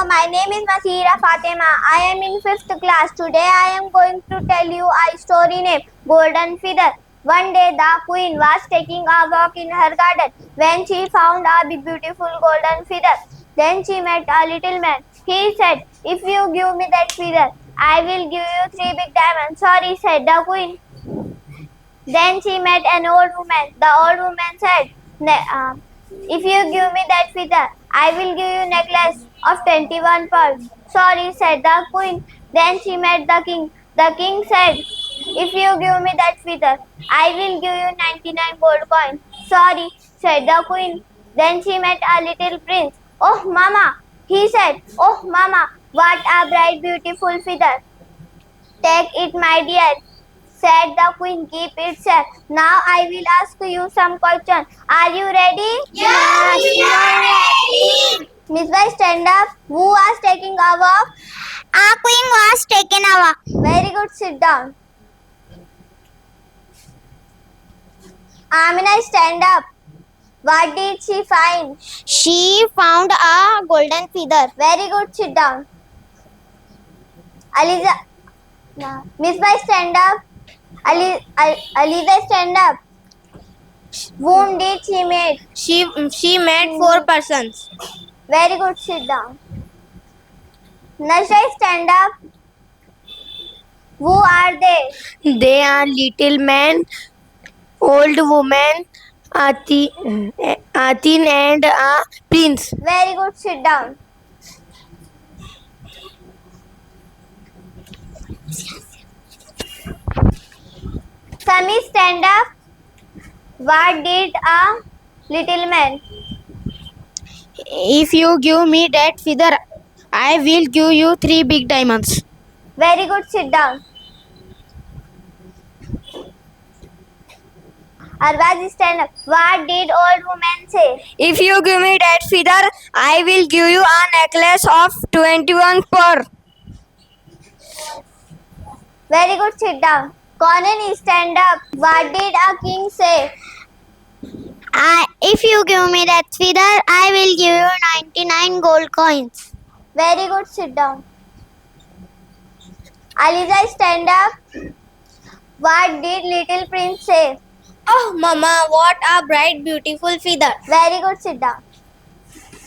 my name is Masira Fatima. I am in 5th class. Today I am going to tell you a story named Golden Feather. One day the queen was taking a walk in her garden when she found a big beautiful golden feather. Then she met a little man. He said, "If you give me that feather, I will give you 3 big diamonds." "Sorry," said the queen. Then she met an old woman. The old woman said, "If you give me that feather, I will give you necklace of 21 pearls." "Sorry," said the queen. Then she met the king. The king said, "If you give me that feather, I will give you 99 gold coins." "Sorry," said the queen. Then she met a little prince. "Oh, mama," he said. "Oh, mama, what a bright, beautiful feather." "Take it, my dear," said the queen. "Keep it safe. Now I will ask you some questions. Are you ready?" Yes, we are ready. Miss Bai, stand up. Who was taking a walk? Our queen was taken a walk. Very good. Sit down. Amina, stand up. What did she find? She found a golden feather. Very good. Sit down. Aliza, Miss Bai, stand up. Aliza, stand up. Whom did she meet? She met 4 persons. Very good. Sit down. Nasha, stand up. Who are they? They are little man, old woman, Atin and a prince. Very good. Sit down. Sami, stand up. What did a little man? If you give me that feather, I will give you 3 big diamonds. Very good. Sit down. Arbaz, stand up. What did old woman say? If you give me that feather, I will give you a necklace of 21 pearls. Very good. Sit down. Conan, stand up. What did a king say? If you give me that feather, I will give you 99 gold coins. Very good. Sit down. Aliza, stand up. What did little prince say? Oh, Mama, what a bright, beautiful feather. Very good. Sit down.